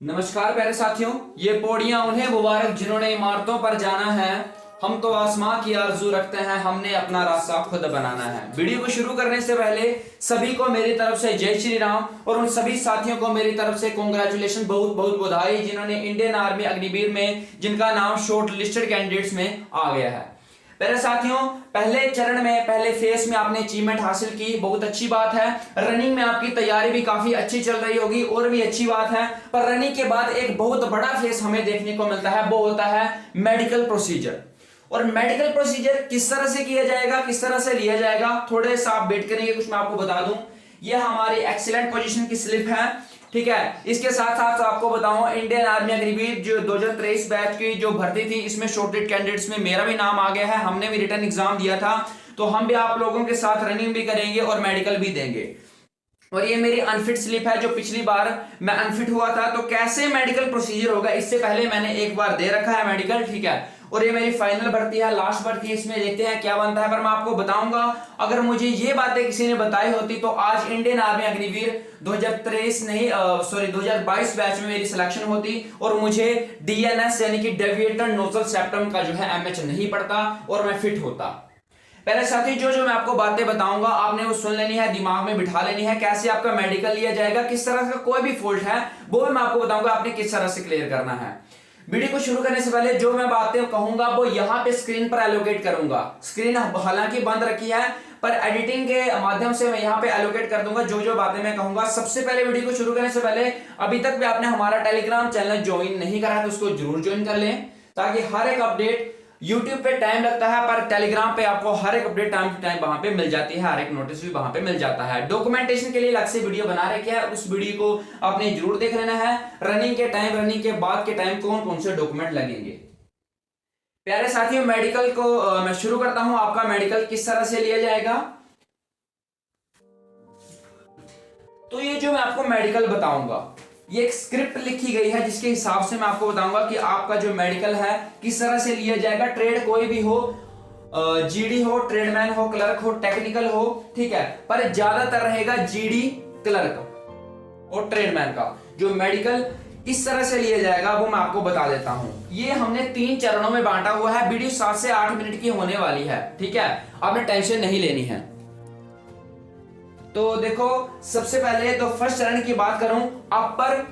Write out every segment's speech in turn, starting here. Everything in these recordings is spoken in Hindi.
नमस्कार प्यारे साथियों, ये पौड़ियां उन्हें मुबारक जिन्होंने इमारतों पर जाना है। हम तो आसमां की आरजू रखते हैं, हमने अपना रास्ता खुद बनाना है। वीडियो को शुरू करने से पहले सभी को मेरी तरफ से जय श्री राम और उन सभी साथियों को मेरी तरफ से कॉन्ग्रेचुलेशन, बहुत बहुत बधाई जिन्होंने इंडियन आर्मी अग्निवीर में जिनका नाम शॉर्ट लिस्टेड कैंडिडेट्स में आ गया है। पहले साथियों, पहले चरण में पहले फेस में आपने अचीवमेंट हासिल की, बहुत अच्छी बात है। रनिंग में आपकी तैयारी भी काफी अच्छी चल रही होगी और भी अच्छी बात है। पर रनिंग के बाद एक बहुत बड़ा फेस हमें देखने को मिलता है, वो होता है मेडिकल प्रोसीजर। और मेडिकल प्रोसीजर किस तरह से किया जाएगा, किस तरह से लिया जाएगा, थोड़े सा आप वेट करेंगे, कुछ मैं आपको बता दूं। यह हमारी एक्सीलेंट पोजीशन की स्लिप है, ठीक है। इसके साथ साथ आपको बताऊं, इंडियन आर्मी अग्निवीर जो 2023 बैच की जो भर्ती थी, इसमें शॉर्टलिस्ट कैंडिडेट्स में मेरा भी नाम आ गया है। हमने भी रिटर्न एग्जाम दिया था, तो हम भी आप लोगों के साथ रनिंग भी करेंगे और मेडिकल भी देंगे। और ये मेरी अनफिट स्लिप है, जो पिछली बार मैं अनफिट हुआ था, तो कैसे मेडिकल प्रोसीजर होगा, इससे पहले मैंने एक बार दे रखा है मेडिकल, ठीक है। और ये मेरी फाइनल भर्ती है, लास्ट भर्ती है, इसमें देखते हैं क्या बनता है। पर मैं आपको बताऊंगा, अगर मुझे ये बातें किसी ने बताई होती तो आज इंडियन आर्मी अग्निवीर 2022 बैच में मेरी सिलेक्शन होती और मुझे डीएनएस यानी कि डेविएटर नोजल सेप्टम का जो है एमएच नहीं पड़ता और मैं फिट होता। पहले साथी, जो मैं आपको बातें बताऊंगा आपने वो सुन लेनी है, दिमाग में बिठा लेनी है। कैसे आपका मेडिकल लिया जाएगा, किस तरह का कोई भी फॉल्ट है वो भी मैं आपको बताऊंगा, आपने किस तरह से क्लियर करना है। वीडियो को शुरू करने से पहले जो मैं बातें कहूंगा वो यहां पे स्क्रीन पर एलोकेट करूंगा। स्क्रीन हालांकि बंद रखी है, पर एडिटिंग के माध्यम से मैं यहां पे एलोकेट कर दूंगा जो बातें मैं कहूंगा। सबसे पहले वीडियो को शुरू करने से पहले अभी तक भी आपने हमारा टेलीग्राम चैनल ज्वाइन नहीं करा है तो उसको जरूर ज्वाइन कर लें, ताकि हर एक अपडेट, यूट्यूब पे टाइम लगता है पर टेलीग्राम पे आपको हर एक अपडेट टाइम टू टाइम वहां पे मिल जाती है, हर एक नोटिस भी वहां पे मिल जाता है। डॉक्यूमेंटेशन के लिए अलग से वीडियो बना रखे हैं, उस वीडियो को आपने जरूर देख लेना है। रनिंग के टाइम, रनिंग के बाद के टाइम कौन कौन से डॉक्यूमेंट लगेंगे। प्यारे साथियों, मेडिकल को मैं शुरू करता हूं। आपका मेडिकल किस तरह से लिया जाएगा, तो ये जो मैं आपको मेडिकल बताऊंगा, ये एक स्क्रिप्ट लिखी गई है जिसके हिसाब से मैं आपको बताऊंगा कि आपका जो मेडिकल है किस तरह से लिया जाएगा। ट्रेड कोई भी हो, जीडी हो, ट्रेडमैन हो, क्लर्क हो, टेक्निकल हो, ठीक है, पर ज्यादातर रहेगा जीडी, क्लर्क और ट्रेडमैन का जो मेडिकल इस तरह से लिया जाएगा वो मैं आपको बता देता हूं। ये हमने 3 चरणों में बांटा हुआ है। वीडियो 7 से 8 मिनट की होने वाली है, ठीक है, आपने टेंशन नहीं लेनी है। तो देखो, सबसे पहले तो फर्स्ट चरण की बात करूं, अपर,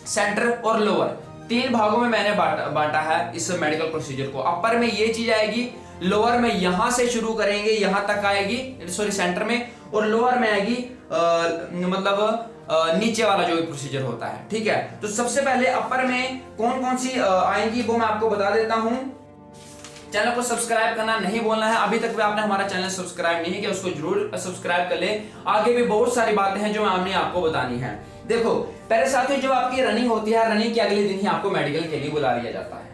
सेंटर और लोअर, 3 भागों में मैंने बांटा है इस मेडिकल प्रोसीजर को। अपर में ये चीज आएगी, लोअर में यहां से शुरू करेंगे यहां तक आएगी, सॉरी सेंटर में, और लोअर में आएगी मतलब नीचे वाला जो भी प्रोसीजर होता है, ठीक है। तो सबसे पहले अपर में कौन कौन सी आएंगी वो मैं आपको बता देता हूं। चैनल को सब्सक्राइब करना नहीं बोलना है, अभी तक भी आपने हमारा चैनल सब्सक्राइब नहीं किया उसको जरूर सब्सक्राइब कर ले। आगे भी बहुत सारी बातें हैं जो हमने आपको बतानी है। देखो पहले साथियों, जो आपकी रनिंग होती है, रनिंग के अगले दिन ही आपको मेडिकल के लिए बुला लिया जाता है।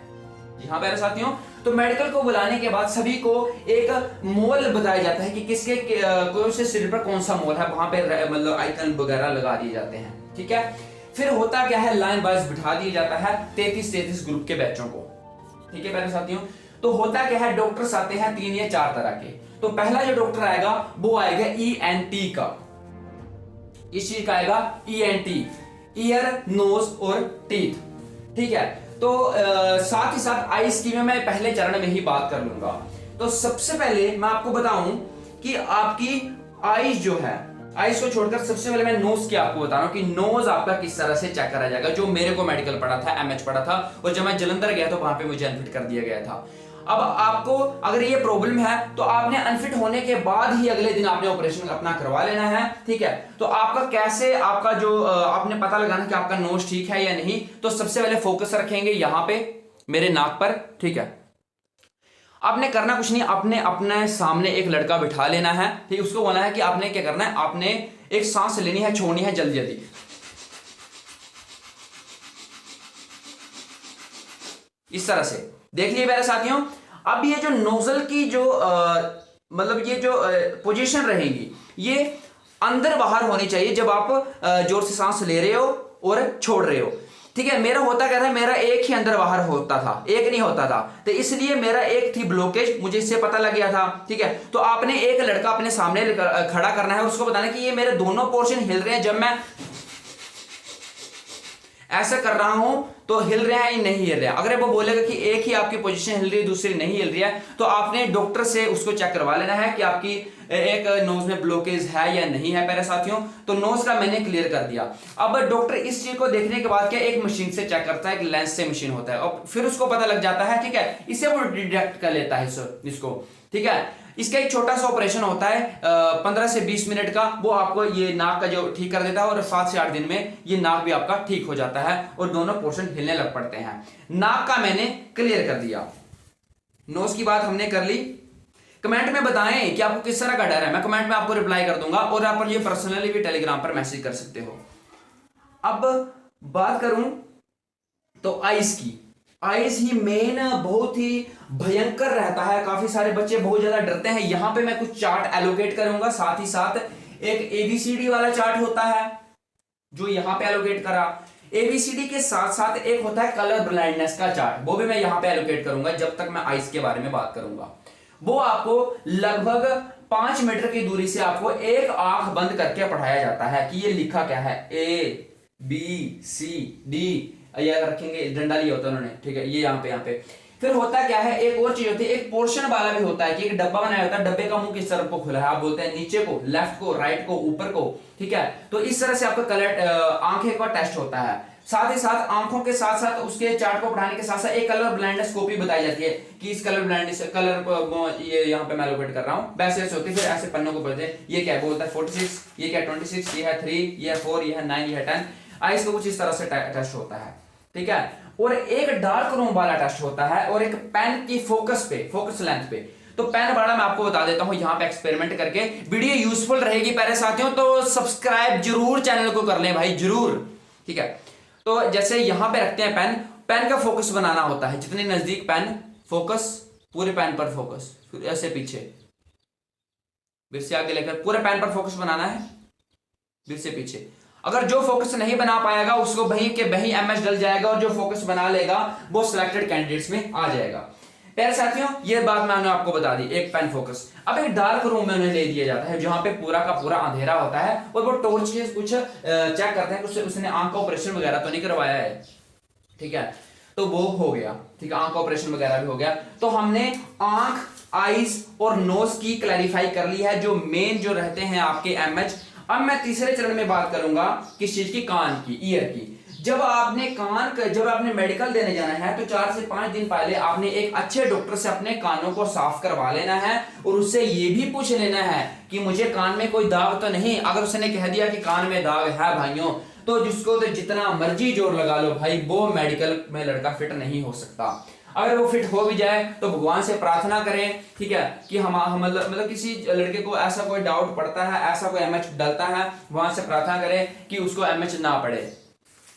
जी हाँ प्यारे साथियों, तो मेडिकल को बुलाने के बाद सभी को एक मोल बताया जाता है कि किसके कौन से शरीर पर कौन सा मोल है, वहां पे मतलब आइकन वगैरह लगा दिए जाते हैं, ठीक है। फिर होता क्या है, लाइन वाइज बिठा दिया जाता है 33 ग्रुप के बैचों को, ठीक है प्यारे साथियों। तो होता क्या है, डॉक्टर्स आते हैं 3 या 4 तरह के। तो पहला जो डॉक्टर आएगा वो आएगा ईएनटी का, इस चीज का आएगा ईएनटी, ईयर, नोज और टीथ, ठीक है। तो साथ ही साथ आईज की मैं पहले चरण में ही बात कर लूंगा। तो सबसे पहले मैं आपको बताऊं कि आपकी आईज जो है, आईज को छोड़कर सबसे पहले मैं नोज की आपको बता रहा हूं कि नोज आपका किस तरह से चेक करा जाएगा। जो मेरे को मेडिकल पढ़ा था, एमएच पढ़ा था, और जब मैं जलंधर गया तो वहां पे मुझे अनफिट कर दिया गया था। अब आपको अगर ये प्रॉब्लम है तो आपने अनफिट होने के बाद ही अगले दिन आपने ऑपरेशन अपना करवा लेना है, ठीक है। तो आपका कैसे, आपका जो आपने पता लगाना कि आपका नोज ठीक है या नहीं, तो सबसे पहले फोकस रखेंगे यहां पे मेरे नाक पर, ठीक है। आपने करना कुछ नहीं, आपने अपने सामने एक लड़का बिठा लेना है, ठीक है। उसको बोलना है कि आपने क्या करना है, आपने एक सांस लेनी है, छोड़नी है जल्दी जल्दी, इस तरह से। देख लिए मेरे साथियों, अब ये जो नोजल की जो मतलब ये जो पोजीशन रहेगी, ये अंदर बाहर होनी चाहिए जब आप जोर से सांस ले रहे हो और छोड़ रहे हो, ठीक है। मेरा होता क्या था, मेरा एक ही अंदर बाहर होता था, एक नहीं होता था, तो इसलिए मेरा एक थी ब्लॉकेज, मुझे इससे पता लग गया था, ठीक है। तो आपने एक लड़का अपने सामने खड़ा करना है और उसको बताना कि ये मेरे दोनों पोर्शन हिल रहे हैं जब मैं ऐसा कर रहा हूं तो हिल रहा है या नहीं हिल रहा है। अगर वो बोलेगा कि एक ही आपकी पोजीशन हिल रही है दूसरी नहीं हिल रही है, तो आपने डॉक्टर से उसको चेक करवा लेना है कि आपकी एक नोज में ब्लॉकेज है या नहीं है प्यारे साथियों। तो नोज का मैंने क्लियर कर दिया। अब डॉक्टर इस चीज को देखने के बाद क्या एक मशीन से चेक करता है, एक लेंस से मशीन होता है, और फिर उसको पता लग जाता है, ठीक है, इसे वो डिटेक्ट कर लेता है इसको, ठीक है। इसका एक छोटा सा ऑपरेशन होता है 15 से 20 मिनट का, वो आपको ये नाक का जो ठीक कर देता है, और 7 से 8 दिन में ये नाक भी आपका ठीक हो जाता है और दोनों पोर्शन हिलने लग पड़ते हैं। नाक का मैंने क्लियर कर दिया, नोज की बात हमने कर ली। कमेंट में बताएं कि आपको किस तरह का डर है, मैं कमेंट में आपको रिप्लाई कर दूंगा, और आप ये पर्सनली भी टेलीग्राम पर मैसेज कर सकते हो। अब बात करूं तो आइस की, आइस ही मेन बहुत ही भयंकर रहता है, काफी सारे बच्चे बहुत ज्यादा डरते हैं। यहां पे मैं कुछ चार्ट एलोकेट करूंगा, साथ ही साथ एक एबीसीडी वाला चार्ट होता है जो यहां पे एलोकेट करा। एबीसीडी के साथ साथ एक होता है कलर ब्लाइंडनेस का चार्ट, वो भी मैं यहां पे एलोकेट करूंगा जब तक मैं आइस के बारे में बात करूंगा। वो आपको लगभग 5 मीटर की दूरी से आपको एक आंख बंद करके पढ़ाया जाता है कि ये लिखा क्या है, ABCD, ये रखेंगे, डंडा लिया होता है उन्होंने, ठीक है, ये यहाँ पे। फिर होता क्या है, एक और चीज होती है, एक पोर्शन वाला भी होता है कि एक डब्बा बनाया होता है, डब्बे का मुंह किस तरफ को खुला है, आप बोलते हैं नीचे को, लेफ्ट को, राइट को, ऊपर को, ठीक है। तो इस तरह से आपका कलर आंखें का टेस्ट होता है। साथ ही साथ आंखों के साथ साथ उसके चार्ट को पढ़ाने के साथ साथ एक कलर ब्लाइंडनेस को भी बताई जाती है कि इस कलर ब्लाइंडनेस कलर ये यहाँ पे मैं एलोकेट कर रहा हूँ, वैसे ऐसे होती है। फिर ऐसे पन्नों को पढ़ते हैं, ये क्या है, बोलता है 46, ये क्या 26, ये है 3, ये है 4, ये है 9, ये है 10। आइस को कुछ इस तरह से टेस्ट होता है, ठीक है। और एक डार्क रूम वाला टेस्ट होता है, और एक पेन की फोकस लेंथ पे। तो पेन वाला मैं आपको बता देता हूं यहां पे एक्सपेरिमेंट करके। वीडियो यूजफुल रहेगी प्यारे साथियों, तो सब्सक्राइब जरूर चैनल को कर लें भाई, जरूर, ठीक है। तो जैसे यहां पे रखते हैं पेन, पेन का फोकस बनाना होता है, जितने नजदीक पेन, फोकस, पूरे पेन पर फोकस, फिर ऐसे पीछे, फिर से आगे लेकर पूरे पेन पर फोकस बनाना है, फिर से पीछे। अगर जो फोकस नहीं बना पाएगा उसको वहीं के वहीं एमएच डल जाएगा, और जो फोकस बना लेगा वो सिलेक्टेड कैंडिडेट्स में आ जाएगा। प्यारे साथियों, ये बात मैंने आपको बता दी, एक पेन फोकस। अब एक डार्क रूम में उन्हें ले दिया जाता है जहां पे पूरा का पूरा अंधेरा होता है, और वो टॉर्च के कुछ चेक करते हैं कि उसने आंख का ऑपरेशन वगैरह तो नहीं करवाया है, ठीक है। तो वो हो गया, ठीक है, आंख का ऑपरेशन वगैरह भी हो गया। तो हमने आंख, आईज और नोज की क्लैरिफाई कर ली है, जो मेन जो रहते हैं आपके एमएच। अब मैं तीसरे चरण में बात करूंगा किस चीज की, कान की, ईयर की। जब आपने मेडिकल देने जाना है तो 4 से 5 दिन पहले आपने एक अच्छे डॉक्टर से अपने कानों को साफ करवा लेना है, और उससे ये भी पूछ लेना है कि मुझे कान में कोई दाग तो नहीं। अगर उसने कह दिया कि कान में दाग है भाइयों, तो जिसको तो जितना मर्जी जोर लगा लो भाई, वो मेडिकल में लड़का फिट नहीं हो सकता। अगर वो फिट हो भी जाए तो भगवान से प्रार्थना करें, ठीक है, कि हम मतलब किसी लड़के को ऐसा कोई डाउट पड़ता है, ऐसा कोई एमएच डलता है, भगवान से प्रार्थना करें कि उसको एमएच ना पड़े।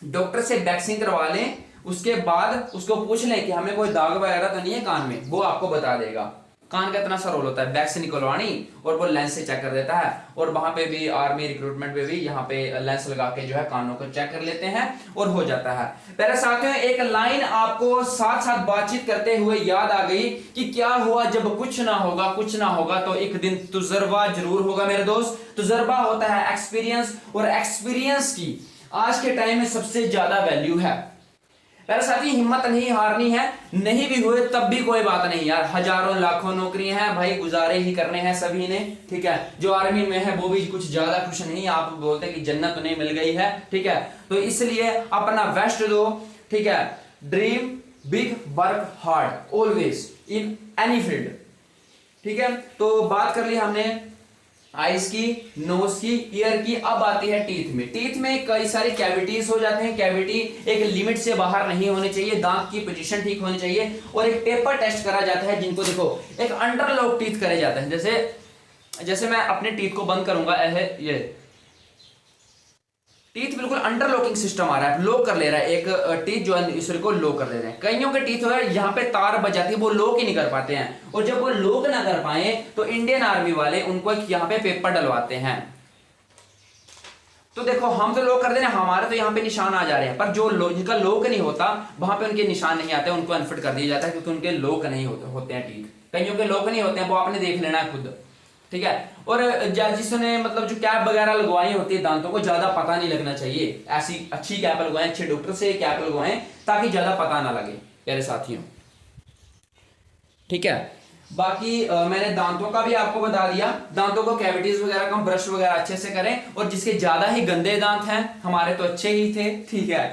डॉक्टर से वैक्सीन करवा लें, उसके बाद उसको पूछ लें कि हमें कोई दाग वगैरह तो नहीं है कान में, वो आपको बता देगा। कान का इतना सा रोल होता है, वैक्सीन निकलवानी, और वो लेंस से चेक कर देता है। और वहां पे भी आर्मी रिक्रूटमेंट पे भी यहाँ पे लेंस लगा के जो है कानों को चेक कर लेते हैं, और हो जाता है। मेरे साथियों, एक लाइन आपको साथ साथ बातचीत करते हुए याद आ गई कि क्या हुआ जब कुछ ना होगा तो एक दिन तजुर्बा जरूर होगा मेरे दोस्त। तजुर्बा होता है एक्सपीरियंस, और एक्सपीरियंस की आज के टाइम में सबसे ज्यादा वैल्यू है। मेरे साथी, हिम्मत नहीं हारनी है, नहीं भी हुए तब भी कोई बात नहीं यार, हजारों लाखों नौकरियां हैं भाई, गुजारे ही करने हैं सभी ने, ठीक है। जो आर्मी में है वो भी कुछ ज्यादा खुश नहीं, आप बोलते कि जन्नत उन्हें मिल गई है, ठीक है। तो इसलिए अपना बेस्ट दो, ठीक है। Dream big, work hard, always in any field, ठीक है। तो बात कर ली हमने आइज की, नोज की, ईयर की। अब आती है टीथ में। टीथ में कई सारी कैविटीज हो जाते हैं, कैविटी एक लिमिट से बाहर नहीं होनी चाहिए, दांत की पोजीशन ठीक होनी चाहिए, और एक पेपर टेस्ट करा जाता है जिनको देखो एक अंडरलॉक टीथ करे जाते हैं। जैसे मैं अपने टीथ को बंद करूंगा, ये टीथ बिल्कुल अंडर लॉकिंग सिस्टम आ रहा है, लॉक कर ले रहा है, एक टीथ जो है दूसरे को लॉक कर ले रहे हैं। कईयों के टीथ है यहाँ पे तार बच जाती है, वो लॉक ही नहीं कर पाते हैं, और जब वो लॉक ना कर पाए तो इंडियन आर्मी वाले उनको यहाँ पे पेपर डलवाते हैं। तो देखो, हम तो लॉक कर दे रहे हैं, हमारे तो यहाँ पे निशान आ जा रहे हैं, पर जो जिनका लॉक नहीं होता वहां पे उनके निशान नहीं आते, उनको अनफिट कर दिया जाता है, क्योंकि उनके लॉक नहीं होते हैं टीथ। कईयों के लॉक नहीं होते हैं, वो आपने देख लेना है खुद, ठीक है। और जिसने मतलब जो कैप वगैरह लगवाई होती है दांतों को, ज्यादा पता नहीं लगना चाहिए, ऐसी अच्छी कैप लगवाएं, अच्छे डॉक्टर से कैप लगवाएं ताकि ज्यादा पता ना लगे प्यारे साथियों, ठीक है। बाकी मैंने दांतों का भी आपको बता दिया, दांतों को कैविटीज वगैरह का ब्रश वगैरह अच्छे से करें, और जिसके ज्यादा ही गंदे दांत हैं, हमारे तो अच्छे ही थे, ठीक है,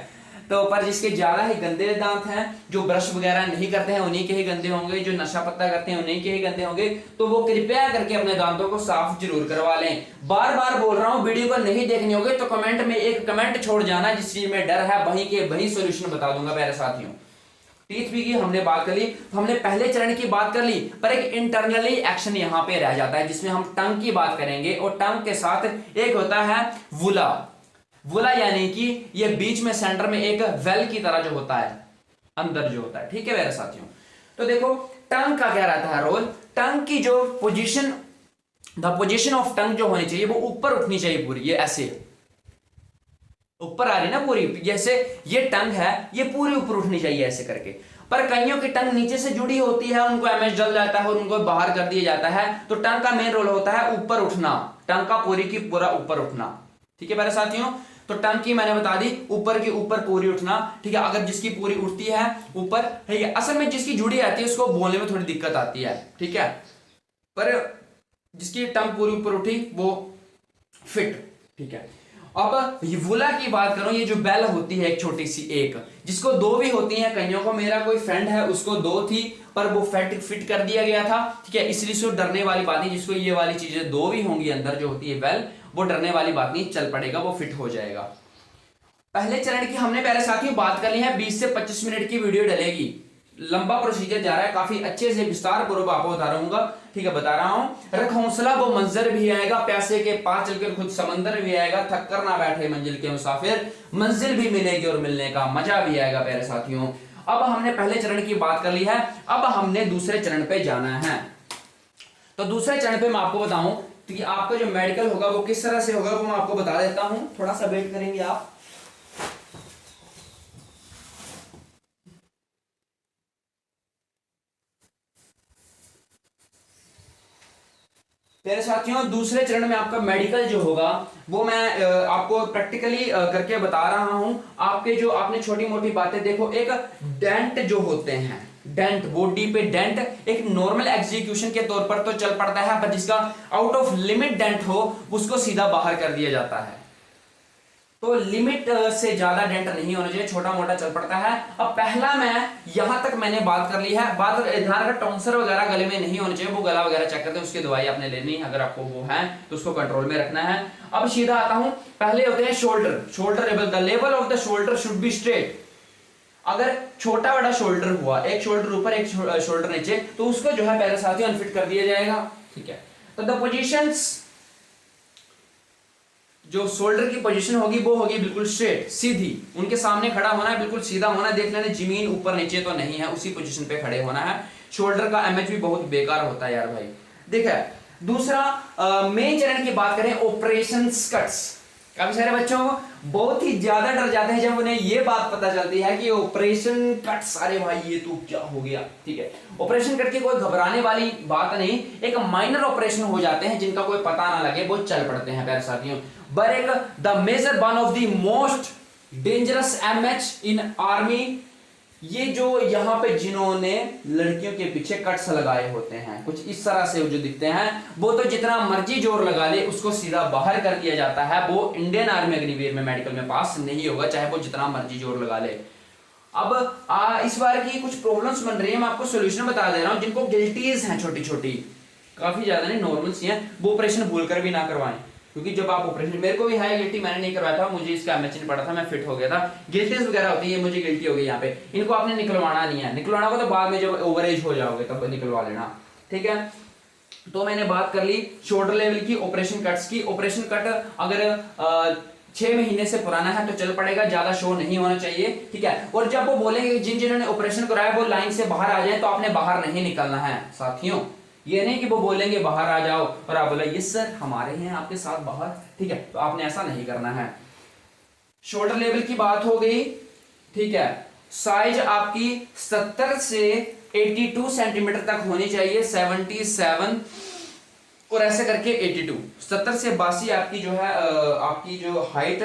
तो पर जिसके ज्यादा ही गंदे दांत हैं, जो ब्रश वगैरह नहीं करते हैं उन्हीं के ही गंदे होंगे, जो नशा पत्ता करते हैं उन्हीं के ही गंदे होंगे, तो वो कृपया करके अपने दांतों को साफ जरूर करवा लें। बार बार बोल रहा हूं, वीडियो को नहीं देखनी होगी तो कमेंट में एक कमेंट छोड़ जाना, जिस चीज में डर है वहीं के वहीं सोल्यूशन बता दूंगा प्यारे साथियों। टीथ भी की हमने बात कर ली, तो हमने पहले चरण की बात कर ली, पर एक इंटरनली एक्शन यहां पे रह जाता है जिसमें हम टंग की बात करेंगे, और टंग के साथ एक होता है वुला। वुला यानी कि ये बीच में सेंटर में एक वेल की तरह जो होता है, अंदर जो होता है, ठीक है मेरे साथियों। तो देखो टंग का क्या रहता है रोल, टंग की जो position, the position of tongue जो होनी चाहिए वो ऊपर उठनी चाहिए पूरी, ये ऐसे ऊपर आ रही ना पूरी, जैसे ये टंग है ये पूरी ऊपर उठनी चाहिए ऐसे करके। पर कईयों की टंग नीचे से जुड़ी होती है, उनको एमएच जल जाता है और उनको बाहर कर दिया जाता है, तो टंग का मेन रोल होता है ऊपर उठना, टंग का पूरी की पूरा ऊपर उठना, ठीक है मेरे साथियों। तो टंग की मैंने बता दी, ऊपर की ऊपर पूरी उठना, ठीक है। अगर जिसकी पूरी उठती है ऊपर, ठीक है, असल में जिसकी जुड़ी आती है उसको बोलने में थोड़ी दिक्कत आती है, ठीक है, पर जिसकी टंग पूरी ऊपर उठी वो फिट, ठीक है। अब ये वुला की बात करूं, ये जो बेल होती है एक छोटी सी, एक जिसको दो भी होती हैं, कईयों को, मेरा कोई फ्रेंड है उसको दो थी पर वो फिट कर दिया गया था, ठीक है, इसलिए सो डरने वाली बात नहीं, जिसको ये वाली चीजें दो भी होंगी अंदर जो होती है बेल, वो डरने वाली बात नहीं, चल पड़ेगा, वो फिट हो जाएगा। पहले चरण की हमने प्यारे साथियों बात कर ली है, 20 से 25 मिनट की वीडियो डलेगी, लंबा प्रोसीजर जा रहा है, काफी अच्छे से विस्तार पूर्वक आपको बता रहूंगा, ठीक है, बता रहा हूं। रख हौसला वो मंजर भी आएगा, प्यासे के पास चलकर खुद समंदर भी आएगा, थक कर ना बैठे मंजिल के मुसाफिर, मंजिल भी मिलेगी और मिलने का मजा भी आएगा प्यारे साथियों। अब हमने पहले चरण की बात कर ली है, अब हमने दूसरे चरण पे जाना है। तो दूसरे चरण पे मैं आपको बताऊं कि आपका जो मेडिकल होगा वो किस तरह से होगा, वो मैं आपको बता देता हूं, थोड़ा सा वेट करेंगे आप। मेरे साथियों दूसरे चरण में आपका मेडिकल जो होगा वो मैं आपको प्रैक्टिकली करके बता रहा हूं। आपके जो आपने छोटी मोटी बातें देखो, एक डेंट जो होते हैं, डेंट बॉडी पे डेंट एक नॉर्मल एग्जीक्यूशन के तौर पर तो चल पड़ता है, पर जिसका आउट ऑफ लिमिट डेंट हो उसको सीधा बाहर कर दिया जाता है। तो लिमिट से ज्यादा डेंट नहीं होना चाहिए, छोटा मोटा चल पड़ता है। अब पहला मैं यहां तक मैंने बात कर ली है, बात ध्यान रखना टॉन्सर वगैरह गले में नहीं होना चाहिए, वो गला वगैरह चेक करते हैं, उसकी दवाई आपने लेनी है, अगर आपको वो है तो उसको कंट्रोल में रखना है। अब सीधा आता हूं, पहले होते हैं shoulder, shoulder level, the level of the shoulder should be straight. अगर छोटा बड़ा शोल्डर हुआ, एक शोल्डर ऊपर एक शोल्डर नीचे, तो उसको जो है पहले साथियों अनफिट कर दिया जाएगा, ठीक है। तो द पोजीशंस, जो शोल्डर की पोजीशन होगी वो होगी बिल्कुल स्ट्रेट, सीधी, उनके सामने खड़ा होना है, बिल्कुल सीधा होना है, देख लेना जमीन ऊपर नीचे तो नहीं है, उसी पोजीशन पे खड़े होना है। शोल्डर का एमएच भी बहुत बेकार होता है यार भाई। देखा दूसरा मेन चरण की बात करें, ऑपरेशन कट्स। काफी सारे बच्चों बहुत ही ज्यादा डर जाते हैं जब उन्हें ये बात पता चलती है कि ऑपरेशन कट्स, अरे भाई ये तो क्या हो गया, ठीक है। ऑपरेशन कट की कोई घबराने वाली बात नहीं, एक माइनर ऑपरेशन हो जाते हैं जिनका कोई पता ना लगे, वो चल पड़ते हैं प्यारे साथियों। but the major one of the most dangerous MH in army, ये जो यहाँ पे जिन्होंने लड़कियों के पीछे कट्स लगाए होते हैं कुछ इस तरह से जो दिखते हैं, वो तो जितना मर्जी जोर लगा ले उसको सीधा बाहर कर दिया जाता है, वो इंडियन आर्मी अग्निवीर में मेडिकल में पास नहीं होगा, चाहे वो जितना मर्जी जोर लगा ले। अब इस बार की कुछ प्रॉब्लम्स बन रही है, मैं आपको सोल्यूशन बता दे रहा हूँ, जिनको गिल्टीज हैं छोटी छोटी, काफी ज्यादा नहीं, नॉर्मल सी हैं, वो ऑपरेशन भूल कर भी ना करवाएं, क्योंकि जब आप ऑपरेशन, मेरे को भी है गिल्टी, मैंने नहीं करवाया था, मुझे इसका एमएच नहीं पड़ा था, मैं फिट हो गया था, गिल्टीज वगैरह होती है, मुझे गिल्टी हो गई यहाँ पे, इनको आपने निकलवाना नहीं है, निकलवाना को तो बाद में जब ओवरेज हो जाओगे तब निकलवा लेना, ठीक है। तो मैंने बात कर ली शोल्डर लेवल की, ऑपरेशन कट्स की। ऑपरेशन कट अगर 6 महीने से पुराना है तो चल पड़ेगा, ज्यादा शो नहीं होना चाहिए, ठीक है। और जब वो बोलेंगे जिन जिन्होंने ऑपरेशन कराया वो लाइन से बाहर आ जाए, तो आपने बाहर नहीं निकलना है साथियों, ये नहीं कि वो बोलेंगे बाहर आ जाओ और आप बोले यस सर हमारे हैं आपके साथ बाहर, ठीक है, तो आपने ऐसा नहीं करना है। शोल्डर लेवल की बात हो गई, ठीक है। साइज आपकी 70 से 82 सेंटीमीटर तक होनी चाहिए, 77, और ऐसे करके 82। 70 से 82 आपकी जो है आपकी जो हाइट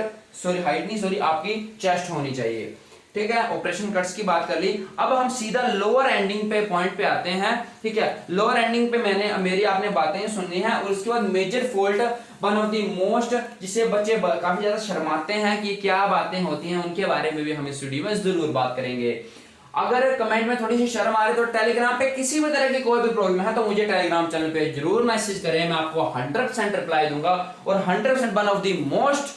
नहीं सॉरी आपकी चेस्ट होनी चाहिए। ठीक है, ऑपरेशन कट्स की बात कर ली। अब हम सीधा लोअर एंडिंग पे पॉइंट पे आते हैं। ठीक है, लोअर एंडिंग पे मेरी आपने बातें सुननी है और उसके बाद major fault, one of the most, जिसे बच्चे काफी ज्यादा शर्माते हैं कि क्या बातें होती हैं, उनके बारे में भी हम इस वीडियो में जरूर बात करेंगे। अगर कमेंट में थोड़ी सी शर्म आ रही तो टेलीग्राम पे किसी भी तरह की कोई भी प्रॉब्लम है तो मुझे टेलीग्राम चैनल पे जरूर मैसेज करें, मैं आपको 100% रिप्लाई दूंगा और 100% वन ऑफ द मोस्ट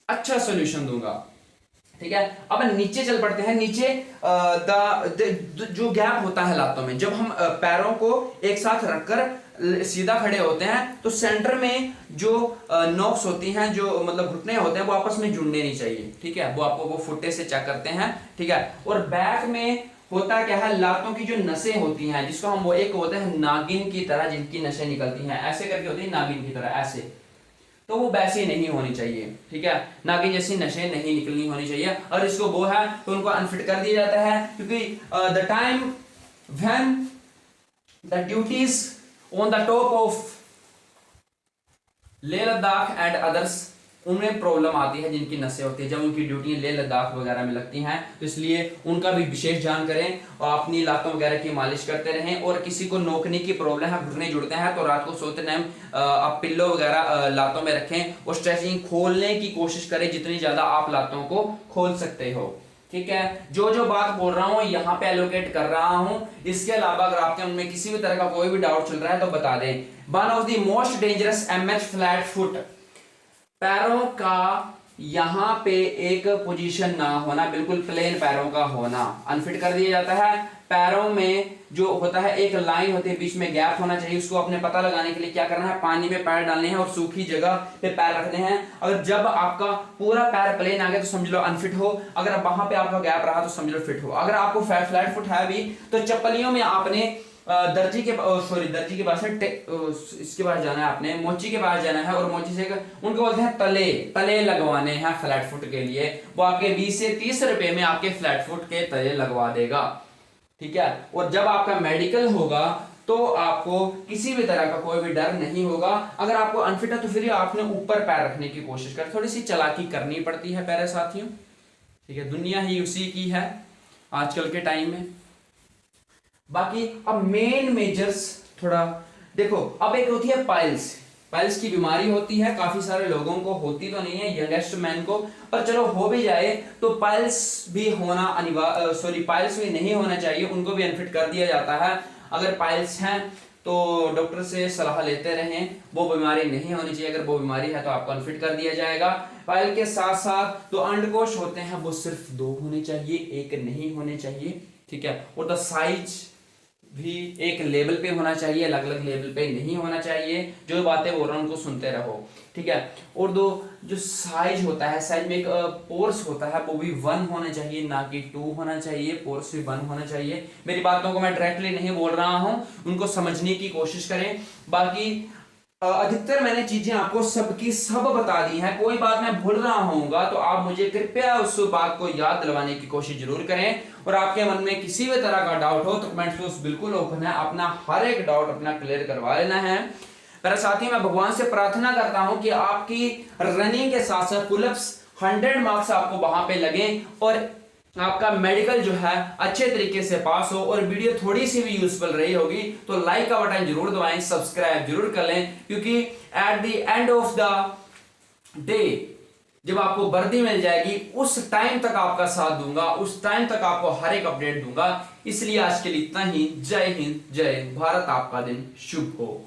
अच्छा सोल्यूशन दूंगा। ठीक है, अब नीचे चल पड़ते हैं। नीचे जो गैप होता है लातों में, जब हम पैरों को एक साथ रखकर सीधा खड़े होते हैं तो सेंटर में जो नॉक्स होती हैं, जो मतलब घुटने होते हैं, वो आपस में जुड़ने नहीं चाहिए। ठीक है, वो आपको वो फुट्टे से चेक करते हैं। ठीक है, और बैक में होता क्या है, लातों की जो नसें होती हैं, जिसको हम वो एक होता है नागिन की तरह, जिनकी नसें निकलती हैं ऐसे करके होती है नागिन की तरह ऐसे, तो वो वैसी नहीं होनी चाहिए। ठीक है, नागिन जैसी नशे नहीं निकलनी होनी चाहिए। और इसको वो है तो उनको अनफिट कर दिया जाता है, क्योंकि the time when the duties on the top of Leh Ladakh and others, उनमें प्रॉब्लम आती है जिनकी नसें होती है, जब उनकी ड्यूटी लेह लद्दाख वगैरह में लगती हैं, तो इसलिए उनका भी विशेष ध्यान करें और अपनी लातों वगैरह की मालिश करते रहें। और किसी को नोकने की प्रॉब्लम है, घुटने जुड़ते हैं, तो रात को सोते टाइम आप पिल्लो वगैरह लातों में रखें और स्ट्रेचिंग खोलने की कोशिश करें जितनी ज्यादा आप लातों को खोल सकते हो। ठीक है, जो बात बोल रहा हूं यहाँ पे एलोकेट कर रहा हूं। इसके अलावा अगर आपके मन में किसी भी तरह का कोई भी डाउट चल रहा है तो बता दें। One of the most dangerous MH flat foot, पैरों का यहां पे एक पोजीशन ना होना, बिल्कुल प्लेन पैरों का होना अनफिट कर दिया जाता है। पैरों में जो होता है एक लाइन होती है, बीच में गैप होना चाहिए। उसको अपने पता लगाने के लिए क्या करना है, पानी में पैर डालने हैं और सूखी जगह पे पैर रखने हैं। अगर जब आपका पूरा पैर प्लेन आ गया तो समझ लो अनफिट हो, अगर वहां पे आपका गैप रहा तो समझ लो फिट हो। अगर आपको फ्लैट फुट है भी तो चप्पलियों में आपने दर्जी के पास है, इसके पास जाना है, आपने मोची के पास जाना है और मोची से उनको बोलते हैं तले लगवाने हैं फ्लैट फुट के लिए। वो आपके 20 से 30 रुपए में आपके फ्लैट फुट के तले लगवा देगा। ठीक है, और जब आपका मेडिकल होगा तो आपको किसी भी तरह का कोई भी डर नहीं होगा। अगर आपको अनफिट है तो फिर आपने ऊपर पैर रखने की कोशिश कर, थोड़ी सी चालाकी करनी पड़ती है प्यारे साथियों। ठीक है, दुनिया ही उसी की है आजकल के टाइम में। बाकी अब मेन मेजर्स थोड़ा देखो। अब एक होती है पाइल्स की बीमारी होती है, काफी सारे लोगों को होती तो नहीं है, यंगेस्ट मैन को, पर चलो हो भी जाए तो पाइल्स भी होना पाइल्स भी नहीं होना चाहिए, उनको भी अनफिट कर दिया जाता है। अगर पाइल्स हैं तो डॉक्टर से सलाह लेते रहें, वो बीमारी नहीं होनी चाहिए। अगर वो बीमारी है तो आपको अनफिट कर दिया जाएगा। पाइल के साथ साथ तो अंडकोश होते हैं वो सिर्फ 2 होने चाहिए, 1 नहीं होने चाहिए। ठीक है, और द साइज भी एक लेवल पे होना चाहिए, अलग अलग लेवल पे नहीं होना चाहिए। जो बातें बोल रहा हूं उनको सुनते रहो। ठीक है, और जो साइज होता है, साइज में एक पोर्स होता है, वो भी 1 होना चाहिए, ना कि 2 होना चाहिए। पोर्स भी 1 होना चाहिए। मेरी बातों को मैं डायरेक्टली नहीं बोल रहा हूं, उनको समझने की कोशिश करें। बाकी अधिकतर मैंने चीजें आपको सबकी सब बता दी हैं। कोई बात मैं भूल रहा होऊंगा तो आप मुझे कृपया उस बात को याद दिलवाने की कोशिश जरूर करें। और आपके मन में किसी भी तरह का डाउट हो तो कमेंट बॉक्स बिल्कुल ओपन है, अपना हर एक डाउट अपना क्लियर करवा लेना है। मेरा साथी, मैं भगवान से प्रार्थना करता हूं कि आपकी रनिंग के साथ साथ पुलअप्स 100 मार्क्स आपको वहां पे लगे और आपका मेडिकल जो है अच्छे तरीके से पास हो। और वीडियो थोड़ी सी भी यूजफुल रही होगी तो लाइक का बटन जरूर दबाएं, सब्सक्राइब जरूर कर लें, क्योंकि at the end of the day जब आपको वर्दी मिल जाएगी उस टाइम तक आपका साथ दूंगा, उस टाइम तक आपको हर एक अपडेट दूंगा। इसलिए आज के लिए इतना ही। जय हिंद, जय भारत, आपका दिन शुभ हो।